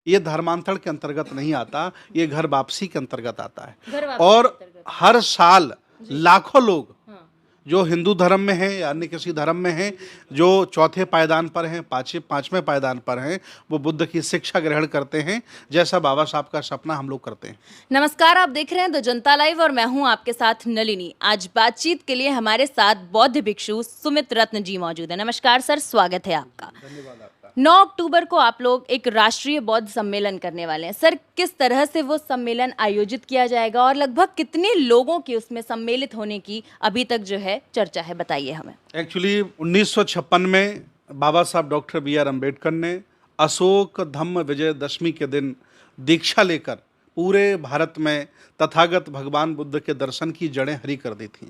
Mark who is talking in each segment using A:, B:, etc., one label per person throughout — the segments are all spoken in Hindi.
A: ये धर्मांतरण के अंतर्गत नहीं आता, ये घर वापसी के अंतर्गत आता है।
B: घर वापसी के
A: और
B: अंतर्गत।
A: हर साल
B: जी।
A: लाखों लोग
B: हाँ।
A: जो हिंदू धर्म में हैं या अन्य किसी धर्म में हैं, जो चौथे पायदान पर हैं, पाँचवें पायदान पर हैं, वो बुद्ध की शिक्षा ग्रहण करते हैं, जैसा बाबा साहब का सपना हम लोग करते हैं।
B: नमस्कार, आप देख रहे हैं द जनता लाइव और मैं हूं आपके साथ नलिनी। आज बातचीत के लिए हमारे साथ बौद्ध भिक्षु सुमित रत्न जी मौजूद हैं। नमस्कार सर, स्वागत है आपका।
A: धन्यवाद आपका।
B: 9 अक्टूबर को आप लोग एक राष्ट्रीय बौद्ध सम्मेलन करने वाले हैं। सर, किस तरह से वो सम्मेलन आयोजित किया जाएगा और लगभग कितने लोगों की उसमें सम्मिलित होने की अभी तक जो है चर्चा है, बताइए हमें।
A: एक्चुअली 1956 में बाबा साहब डॉक्टर बी.आर. अम्बेडकर ने अशोक धम्म विजयदशमी के दिन दीक्षा लेकर पूरे भारत में तथागत भगवान बुद्ध के दर्शन की जड़ें हरी कर दी थीं।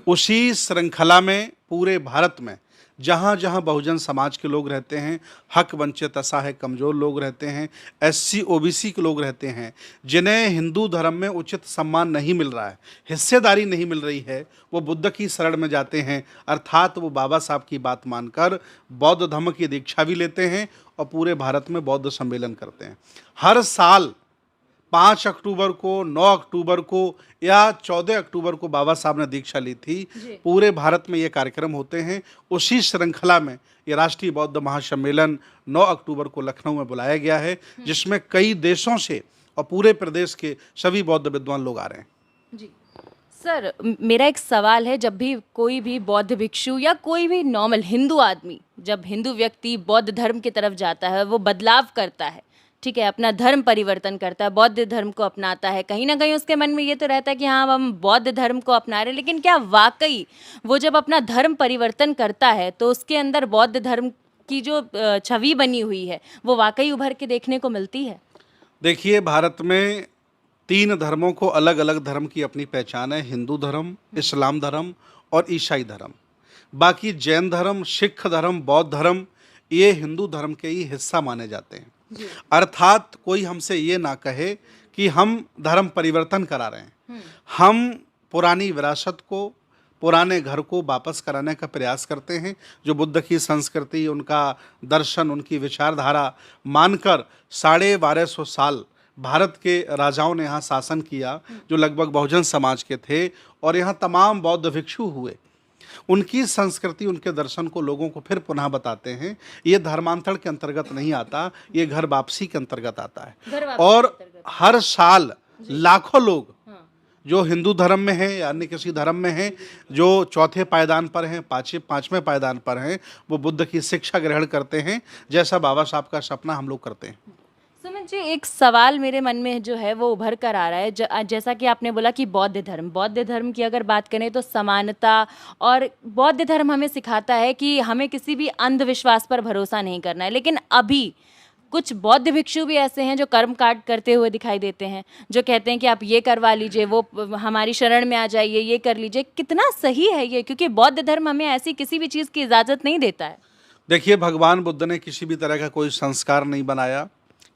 A: उसी श्रृंखला में पूरे भारत में जहाँ जहाँ बहुजन समाज के लोग रहते हैं, हक वंचित असहाय कमज़ोर लोग रहते हैं, एससी ओबीसी के लोग रहते हैं, जिन्हें हिंदू धर्म में उचित सम्मान नहीं मिल रहा है, हिस्सेदारी नहीं मिल रही है, वो बुद्ध की शरण में जाते हैं। अर्थात वो बाबा साहब की बात मानकर बौद्ध धर्म की दीक्षा भी लेते हैं और पूरे भारत में बौद्ध सम्मेलन करते हैं। हर साल 5 अक्टूबर को, 9 अक्टूबर को या 14 अक्टूबर को बाबा साहब ने दीक्षा ली थी। पूरे भारत में ये कार्यक्रम होते हैं। उसी श्रृंखला में ये राष्ट्रीय बौद्ध महासम्मेलन 9 अक्टूबर को लखनऊ में बुलाया गया है, जिसमें कई देशों से और पूरे प्रदेश के सभी बौद्ध विद्वान लोग आ रहे हैं।
B: जी सर, मेरा एक सवाल है, जब भी कोई भी बौद्ध भिक्षु या कोई भी नॉर्मल हिंदू आदमी, जब हिंदू व्यक्ति बौद्ध धर्म की तरफ जाता है, वो बदलाव करता है, ठीक है, अपना धर्म परिवर्तन करता है, बौद्ध धर्म को अपनाता है, कहीं ना कहीं उसके मन में ये तो रहता है कि हाँ हम बौद्ध धर्म को अपना रहे हैं, लेकिन क्या वाकई वो जब अपना धर्म परिवर्तन करता है तो उसके अंदर बौद्ध धर्म की जो छवि बनी हुई है वो वाकई उभर के देखने को मिलती है?
A: देखिए, भारत में 3 धर्मों को अलग अलग धर्म की अपनी पहचान है, हिंदू धर्म, इस्लाम धर्म और ईसाई धर्म। बाकी जैन धर्म, सिख धर्म, बौद्ध धर्म ये हिंदू धर्म के ही हिस्सा माने जाते हैं। अर्थात कोई हमसे ये ना कहे कि हम धर्म परिवर्तन करा रहे हैं। हम पुरानी विरासत को, पुराने घर को वापस कराने का प्रयास करते हैं। जो बुद्ध की संस्कृति, उनका दर्शन, उनकी विचारधारा मानकर 1250 साल भारत के राजाओं ने यहाँ शासन किया, जो लगभग बहुजन समाज के थे, और यहाँ तमाम बौद्ध भिक्षु हुए। उनकी संस्कृति, उनके दर्शन को लोगों को फिर पुनः बताते हैं। ये धर्मांतरण के अंतर्गत नहीं आता, ये घर वापसी के अंतर्गत आता है। और हर साल लाखों लोग जो हिंदू धर्म में हैं या अन्य किसी धर्म में हैं, जो चौथे पायदान पर हैं, पाँचवें पायदान पर हैं, वो बुद्ध की शिक्षा ग्रहण करते हैं, जैसा बाबा साहब का सपना हम लोग करते हैं।
B: सुमित जी, एक सवाल मेरे मन में जो है वो उभर कर आ रहा है। जैसा कि आपने बोला कि बौद्ध धर्म की अगर बात करें तो समानता, और बौद्ध धर्म हमें सिखाता है कि हमें किसी भी अंधविश्वास पर भरोसा नहीं करना है, लेकिन अभी कुछ बौद्ध भिक्षु भी ऐसे हैं जो कर्म कांड करते हुए दिखाई देते हैं, जो कहते हैं कि आप ये करवा लीजिए, वो हमारी शरण में आ जाइए, ये कर लीजिए। कितना सही है ये? क्योंकि बौद्ध धर्म हमें ऐसी किसी भी चीज़ की इजाज़त नहीं देता है।
A: देखिए, भगवान बुद्ध ने किसी भी तरह का कोई संस्कार नहीं बनाया,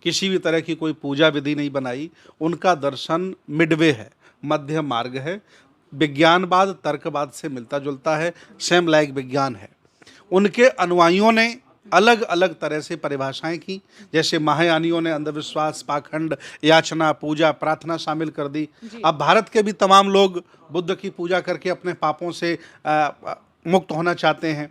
A: किसी भी तरह की कोई पूजा विधि नहीं बनाई। उनका दर्शन मिडवे है, मध्य मार्ग है, विज्ञानवाद तर्कवाद से मिलता जुलता है, सेम लाइक विज्ञान है। उनके अनुयायियों ने अलग अलग तरह से परिभाषाएं की, जैसे महायानियों ने अंधविश्वास, पाखंड, याचना, पूजा, प्रार्थना शामिल कर दी। अब भारत के भी तमाम लोग बुद्ध की पूजा करके अपने पापों से मुक्त होना चाहते हैं।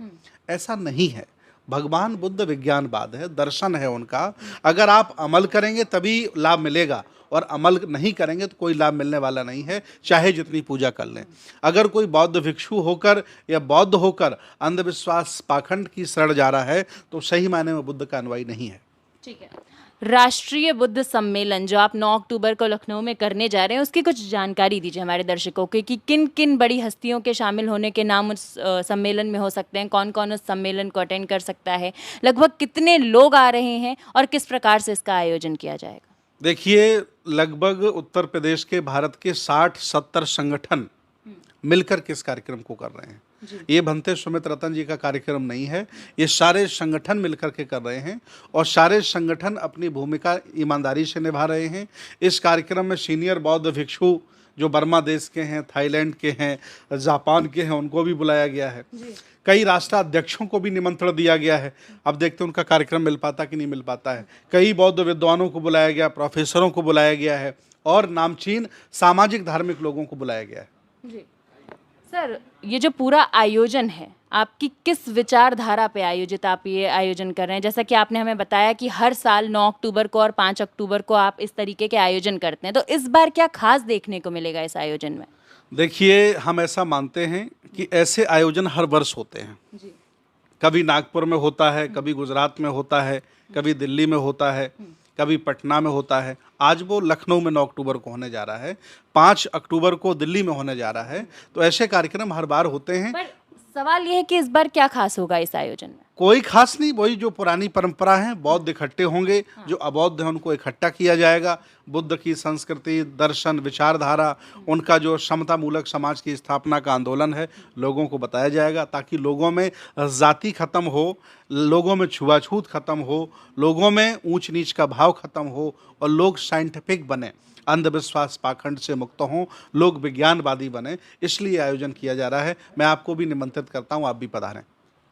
A: ऐसा नहीं है। भगवान बुद्ध विज्ञानवाद है, दर्शन है उनका। अगर आप अमल करेंगे तभी लाभ मिलेगा, और अमल नहीं करेंगे तो कोई लाभ मिलने वाला नहीं है, चाहे जितनी पूजा कर लें। अगर कोई बौद्ध भिक्षु होकर या बौद्ध होकर अंधविश्वास, पाखंड की शरण जा रहा है तो सही मायने में बुद्ध का अनुयायी नहीं है।
B: ठीक है, राष्ट्रीय बुद्ध सम्मेलन जो आप 9 अक्टूबर को लखनऊ में करने जा रहे हैं, उसकी कुछ जानकारी दीजिए हमारे दर्शकों को कि किन किन बड़ी हस्तियों के शामिल होने के नाम उस सम्मेलन में हो सकते हैं, कौन कौन उस सम्मेलन को अटेंड कर सकता है, लगभग कितने लोग आ रहे हैं और किस प्रकार से इसका आयोजन किया जाएगा?
A: देखिए, लगभग उत्तर प्रदेश के, भारत के 60-70 संगठन मिलकर के इस कार्यक्रम को कर रहे हैं। ये भंते सुमित रतन जी का कार्यक्रम नहीं है, ये सारे संगठन मिलकर के कर रहे हैं, और सारे संगठन अपनी भूमिका ईमानदारी से निभा रहे हैं। इस कार्यक्रम में सीनियर बौद्ध भिक्षु जो बर्मा देश के हैं, थाईलैंड के हैं, जापान के हैं, उनको भी बुलाया गया है। कई राष्ट्राध्यक्षों को भी निमंत्रण दिया गया है। अब देखते हैं उनका कार्यक्रम मिल पाता कि नहीं मिल पाता है। कई बौद्ध विद्वानों को बुलाया गया, प्रोफेसरों को बुलाया गया है और नामचीन सामाजिक धार्मिक लोगों को बुलाया गया है।
B: जी सर, ये जो पूरा आयोजन है आपकी किस विचारधारा पे आयोजित आप ये आयोजन कर रहे हैं? जैसा कि आपने हमें बताया कि हर साल 9 अक्टूबर को और 5 अक्टूबर को आप इस तरीके के आयोजन करते हैं, तो इस बार क्या खास देखने को मिलेगा इस आयोजन में?
A: देखिए, हम ऐसा मानते हैं कि ऐसे आयोजन हर वर्ष होते हैं।
B: जी।
A: कभी नागपुर में होता है, कभी गुजरात में होता है, कभी दिल्ली में होता है, कभी पटना में होता है। आज वो लखनऊ में 9 अक्टूबर को होने जा रहा है, 5 अक्टूबर को दिल्ली में होने जा रहा है। तो ऐसे कार्यक्रम हर बार होते हैं।
B: पर सवाल ये है कि इस बार क्या खास होगा इस आयोजन में?
A: कोई खास नहीं, वही जो पुरानी परंपरा है। बौद्ध इकट्ठे होंगे, जो अबौद्ध हैं उनको इकट्ठा किया जाएगा। बुद्ध की संस्कृति, दर्शन, विचारधारा, उनका जो समता मूलक समाज की स्थापना का आंदोलन है, लोगों को बताया जाएगा, ताकि लोगों में जाति खत्म हो, लोगों में छुआछूत खत्म हो, लोगों में ऊंच नीच का भाव खत्म हो और लोग साइंटिफिक बने, अंधविश्वास पाखंड से मुक्त हों, लोग विज्ञानवादी बने। इसलिए आयोजन किया जा रहा है। मैं आपको भी निमंत्रित करता हूँ, आप भी पधारें।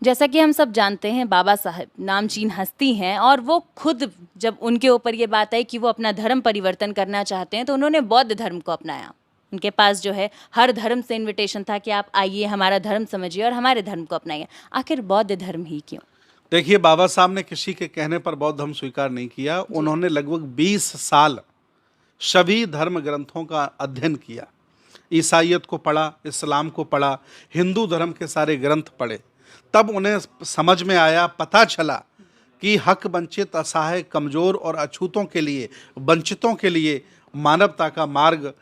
B: जैसा कि हम सब जानते हैं, बाबा साहब नामचीन हस्ती हैं और वो खुद जब उनके ऊपर ये बात आई कि वो अपना धर्म परिवर्तन करना चाहते हैं, तो उन्होंने बौद्ध धर्म को अपनाया। उनके पास जो है हर धर्म से इनविटेशन था कि आप आइए, हमारा धर्म समझिए और हमारे धर्म को अपनाइए। आखिर बौद्ध धर्म ही क्यों?
A: देखिए, बाबा साहब ने किसी के कहने पर बौद्ध धर्म स्वीकार नहीं किया। उन्होंने लगभग 20 साल सभी धर्म ग्रंथों का अध्ययन किया। ईसाइयत को पढ़ा, इस्लाम को पढ़ा, हिंदू धर्म के सारे ग्रंथ पढ़े। तब उन्हें समझ में आया, पता चला कि हक वंचित, असहाय, कमज़ोर और अछूतों के लिए, वंचितों के लिए मानवता का मार्ग,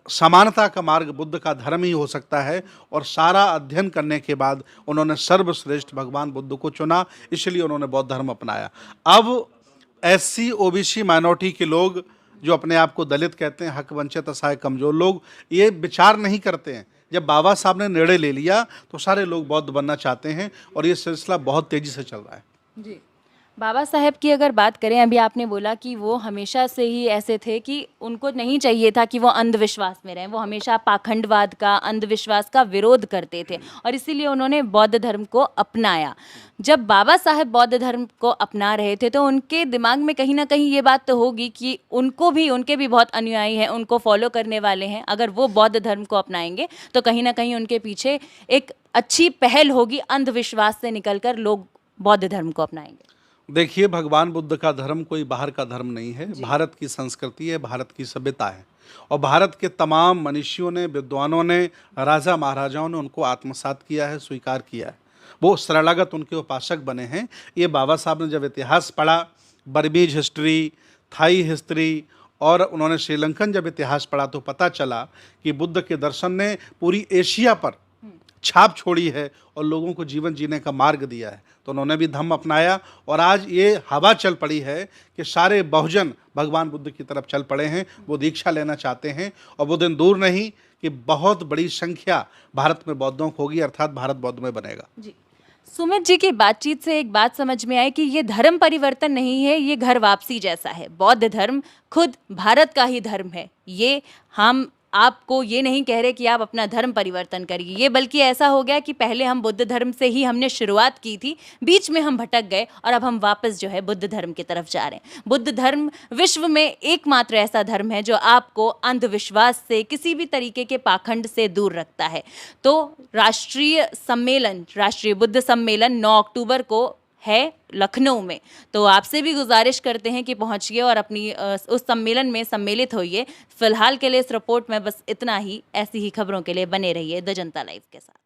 A: समानता का मार्ग बुद्ध का धर्म ही हो सकता है। और सारा अध्ययन करने के बाद उन्होंने सर्वश्रेष्ठ भगवान बुद्ध को चुना, इसलिए उन्होंने बौद्ध धर्म अपनाया। अब SC OBC माइनॉरिटी के लोग जो अपने आप को दलित कहते हैं, हक वंचित, असहाय, कमज़ोर लोग, ये विचार नहीं करते हैं। जब बाबा साहब ने निर्णय ले लिया तो सारे लोग बौद्ध बनना चाहते हैं और ये सिलसिला बहुत तेज़ी से चल रहा है।
B: जी। बाबा साहेब की अगर बात करें, अभी आपने बोला कि वो हमेशा से ही ऐसे थे कि उनको नहीं चाहिए था कि वो अंधविश्वास में रहें। वो हमेशा पाखंडवाद का, अंधविश्वास का विरोध करते थे और इसीलिए उन्होंने बौद्ध धर्म को अपनाया। जब बाबा साहेब बौद्ध धर्म को अपना रहे थे तो उनके दिमाग में कहीं ना कहीं ये बात तो होगी कि उनके भी बहुत अनुयायी हैं, उनको फॉलो करने वाले हैं। अगर वो बौद्ध धर्म को अपनाएंगे तो कहीं ना कहीं उनके पीछे एक अच्छी पहल होगी, अंधविश्वास से निकलकर लोग बौद्ध धर्म को अपनाएंगे।
A: देखिए, भगवान बुद्ध का धर्म कोई बाहर का धर्म नहीं है, भारत की संस्कृति है, भारत की सभ्यता है। और भारत के तमाम मनीषियों ने, विद्वानों ने, राजा महाराजाओं ने उनको आत्मसात किया है, स्वीकार किया है। वो शरणागत उनके उपासक बने हैं। ये बाबा साहब ने जब इतिहास पढ़ा, बर्मीज हिस्ट्री, थाई हिस्ट्री और उन्होंने श्रीलंकन जब इतिहास पढ़ा, तो पता चला कि बुद्ध के दर्शन ने पूरी एशिया पर छाप छोड़ी है और लोगों को जीवन जीने का मार्ग दिया है। तो उन्होंने भी धम्म अपनाया और आज ये हवा चल पड़ी है कि सारे बहुजन भगवान बुद्ध की तरफ चल पड़े हैं, वो दीक्षा लेना चाहते हैं। और वो दिन दूर नहीं कि बहुत बड़ी संख्या भारत में बौद्धों को होगी, अर्थात भारत बौद्ध में बनेगा।
B: जी। सुमित जी की बातचीत से एक बात समझ में आई कि ये धर्म परिवर्तन नहीं है, ये घर वापसी जैसा है। बौद्ध धर्म खुद भारत का ही धर्म है। ये हम आपको ये नहीं कह रहे कि आप अपना धर्म परिवर्तन करिए, ये बल्कि ऐसा हो गया कि पहले हम बुद्ध धर्म से ही हमने शुरुआत की थी, बीच में हम भटक गए और अब हम वापस जो है बुद्ध धर्म की तरफ जा रहे हैं। बुद्ध धर्म विश्व में एकमात्र ऐसा धर्म है जो आपको अंधविश्वास से, किसी भी तरीके के पाखंड से दूर रखता है। तो राष्ट्रीय बुद्ध सम्मेलन 9 अक्टूबर को है लखनऊ में। तो आपसे भी गुजारिश करते हैं कि पहुंचिए और अपनी उस सम्मेलन में सम्मिलित होइए। फिलहाल के लिए इस रिपोर्ट में बस इतना ही। ऐसी ही खबरों के लिए बने रहिए द जनता लाइव के साथ।